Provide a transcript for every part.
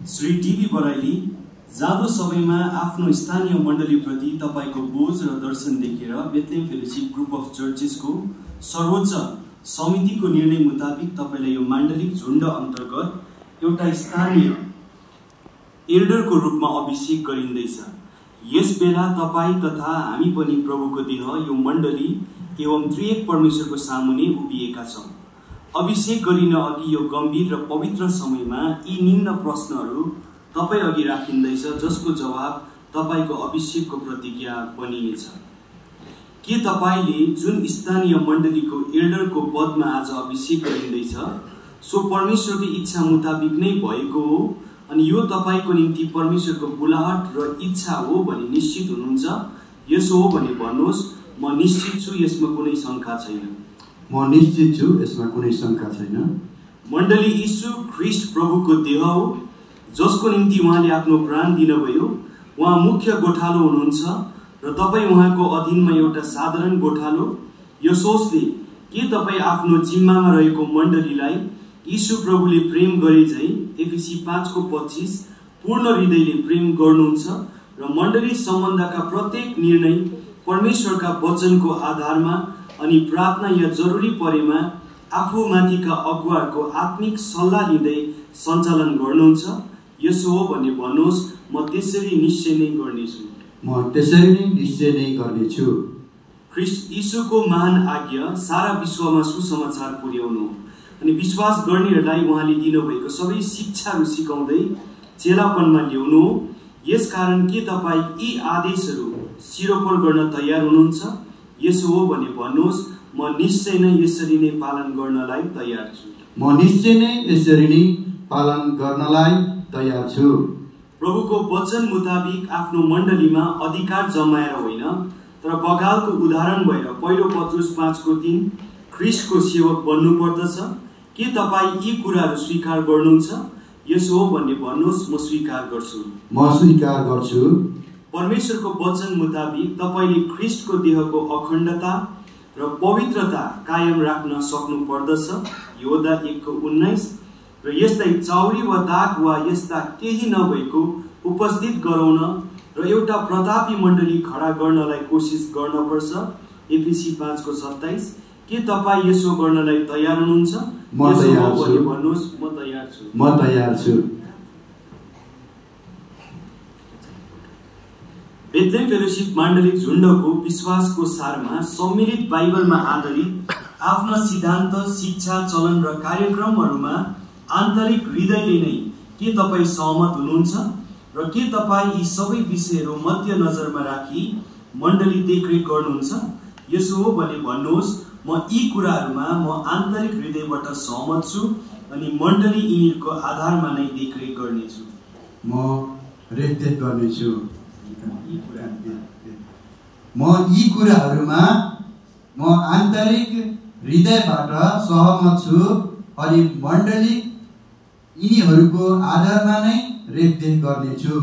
Shri TV Baraili जाँदो समयमा आफ्नो स्थानीय मण्डलीप्रति तपाईको बोझ र दर्शन देखेर बेथलेम फेलोशिप ग्रुप अफ चर्चेसको सर्वोच्च समितिको निर्णय मुताबिक तपाईलाई यो माण्डलिक झुण्ड अन्तर्गत एउटा स्थानीय एल्डरको रूपमा अभिषेक गरिँदैछ। यस बेला तपाई तथा हामी पनि प्रभुको देह यो मण्डली एवं त्रिएक परमेश्वरको सामुने उभिएका छौं। अभिषेक गरिन अघि यो गम्भीर र पवित्र समयमा यी निम्न प्रश्नहरू तपाई अघि राखिँदैछ, जसको जवाब तपाईको अभिषेकको प्रतिज्ञा बनिनेछ। के तपाईले जुन स्थानीय मण्डलीको एल्डरको पदमा आज अभिषेक गरिँदैछ सो परमेश्वरको इच्छा मुताबिक नै भएको हो अनि यो तपाईको निम्ति परमेश्वरको बुलाहट र इच्छा हो भनी निश्चित हुनुहुन्छ? यसो हो भने भन्नुहोस्, म निश्चित छु, यसमा कुनै शंका छैन। म निश्चित छु, यसमा कुनै शंका छैन। मण्डली यीशु ख्रीष्ट प्रभुको देह हो, जसको निम्ति उहाँले आफ्नो प्राण दिनुभयो। उहाँ मुख्य गोठालो हुनुहुन्छ र तपाई उहाँको अधीनमा एउटा साधारण गोठालो। यो सोचले के तपाई आफ्नो जिम्मामा रहेको मण्डलीलाई यीशु प्रभुले प्रेम गरे झै एफिसी 5:25 पूर्ण हृदयले प्रेम गर्नुहुन्छ र मण्डली सम्बन्धका प्रत्येक निर्णय परमेश्वरका वचनको आधारमा अनि प्रार्थना या जरुरी परेमा आफूमाथिका अगुवाहरूको आत्मिक सल्लाह लिँदै सञ्चालन गर्नुहुन्छ? यसो हो भने भन्नुहोस्, म त्यसरी निश्चय नै गर्नेछु। म त्यसरी नै निश्चय नै गर्नेछु। ख्रीष्ट यीशुको महान आज्ञा सारा विश्वमा सुसमाचार पुर्याउनु अनि विश्वास गर्नेहरूलाई उहाँले दिनुभएको सबै शिक्षाहरू सिकाउँदै चेलापनमा ल्याउनु हो। यसकारण के तपाई यी आदेशहरू सिरोपर गर्न तयार हुनुहुन्छ? यसो हो भने भन्नुहोस्, म निश्चय नै यसरी नै पालन गर्नलाई तयार छु। म निश्चय नै यसरी नै पालन गर्नलाई तयार छु। प्रभुको वचन मुताबिक आफ्नो मण्डलीमा अधिकार जमाएर होइन तर बगालको उदाहरण भएर पहिलो पत्रुस 5:3 ख्रीष्टको सेवक बन्नु पर्दछ। के तपाई यी कुराहरू स्वीकार गर्नुहुन्छ? यसो हो भन्ने भन्नुहोस्, म स्वीकार गर्छु। म स्वीकार गर्छु। परमेश्वरको वचन मुताबिक तपाईले ख्रीष्टको देहको अखण्डता र पवित्रता कायम राख्न सक्नु पर्दछ। योदा 1:19 र यसलाई चाउरी वा दाग वा यस्ता केही नभएको उपस्थित गराउन र एउटा प्रतापी मण्डली खडा गर्नलाई कोसिस गर्न पर्छ। एफिसी 5:27 के तपाई यसो गर्नलाई तयार हुनुहुन्छ? म तयार छु। भन्नुहोस्, म तयार छु। म तयार छु। बेथलेम फेलोशिप माण्डलिक झुण्डको विश्वासको सारमा सम्मिलित बाइबलमा आधारित आफ्ना सिद्धान्त, शिक्षा, चलन र कार्यक्रमहरूमा आन्तरिक हृदयले नै के तपाई सहमत हुनुहुन्छ र के तपाई यी सबै विषयहरू मध्यनजरमा राखी मण्डली देखरेख गर्नुहुन्छ? यसो हो भने भन्नुहोस्, म यी कुराहरूमा म आन्तरिक हृदयबाट सहमत छु अनि मण्डली यिनीहरूको आधारमा नै देखरेख गर्नेछु। म रेखदेख गर्नेछु। म यी कुराहरूमा म आन्तरिक हृदयबाट सहमत छु अनि मण्डली यिनीहरूको आधारमा नै रेखदेख गर्नेछु।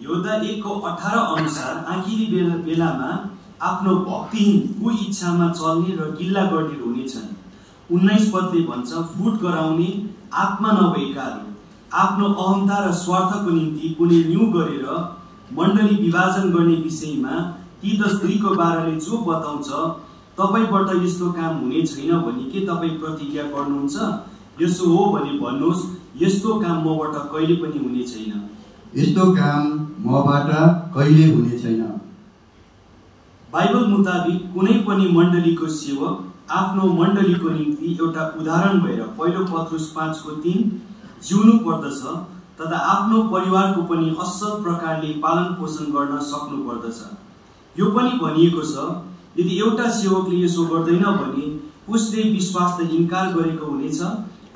योदा 1:18 अनुसार आखिरी बेलामा आफ्नो भक्तिहीन कुइच्छामा चल्ने र गिल्ला गर्ने हुनेछन्। 19 पदले भन्छ, फुट गराउने आत्मा नभएकाहरू आफ्नो अहंता र स्वार्थको निम्ति कुनै न्यू गरेर मण्डली विभाजन गर्ने विषयमा तीतस 2:12ले जो बताउँछ तपाईबाट यस्तो काम हुने छैन भनी के तपाई प्रतिज्ञा गर्नुहुन्छ? यसो हो भने भन्नुहोस्, यस्तो काम मबाट कहिले पनि हुने छैन। यस्तो काम मबाट कहिले हुने छैन। बाइबल मुताबिक कुनै पनि मण्डलीको सेवक आफ्नो मण्डलीको निम्ति एउटा उदाहरण भएर पहिलो पत्रुस 5:3 जिउनु पर्दछ तथा आफ्नो परिवारको पनि असल प्रकारले पालन पोषण गर्न सक्नु पर्दछ। यो पनि भनिएको छ, यदि एउटा सेवकले यसो गर्दैन भने उसले विश्वासलाई इन्कार गरेको हुनेछ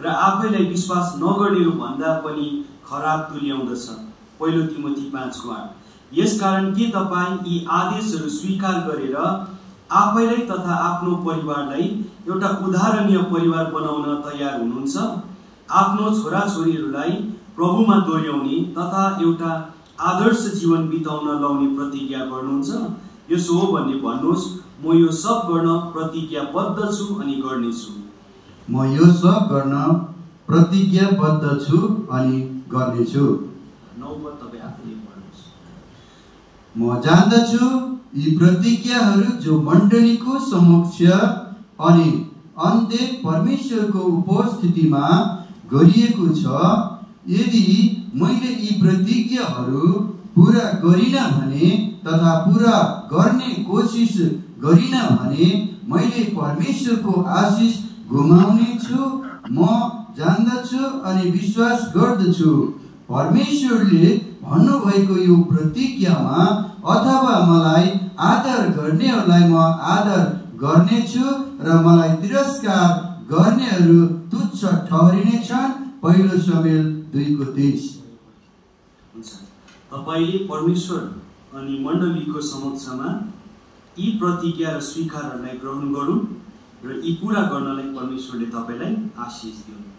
र आफैलाई विश्वास नगर्नेहरू भन्दा पनि खराब तुल्याउँदछ। पहिलो तिमोथी 5:8। यसकारण के तपाई यी आदेशहरू स्वीकार गरेर आफैलाई तथा आफ्नो परिवारलाई एउटा उदाहरणीय परिवार बनाउन तयार हुनुहुन्छ? आफ्नो छोराछोरीहरूलाई प्रभुमा दोहोर्याउने तथा एउटा आदर्श जीवन बिताउन लाउने प्रतिज्ञा गर्नुहुन्छ? यसो हो भन्ने भन्नुहोस्, म यो सब गर्न प्रतिज्ञाबद्ध छु अनि गर्नेछु। म यो सब गर्न प्रतिज्ञाबद्ध छु अनि गर्नेछु। 9 पद तपाईँ आफैले पढ्नुहोस्। म जान्दछु यी प्रतिज्ञाहरू जो मण्डलीको समक्ष अनि अन्त्य परमेश्वरको उपस्थितिमा गरिएको छ, यदि मैले यी प्रतिज्ञाहरू पूरा गरिन भने तथा पूरा गर्ने कोसिस गरिन भने मैले परमेश्वरको आशिष गुमाउने छु। म जान्दछु अनि विश्वास गर्दछु परमेश्वरले भन्नुभएको यो प्रतिज्ञामा अथवा मलाई आदर गर्नेहरूलाई म आदर गर्नेछु र मलाई तिरस्कार गर्नेहरू तुच्छ ठहरिनेछन्। 1 शमूएल 2:30। तपाईले परमेश्वर अनि मण्डलीको समक्षमा यी प्रतिज्ञा र स्वीकारहरूलाई ग्रहण गरौँ र यी पूरा गर्नलाई परमेश्वरले तपाईलाई आशिष दिउन्।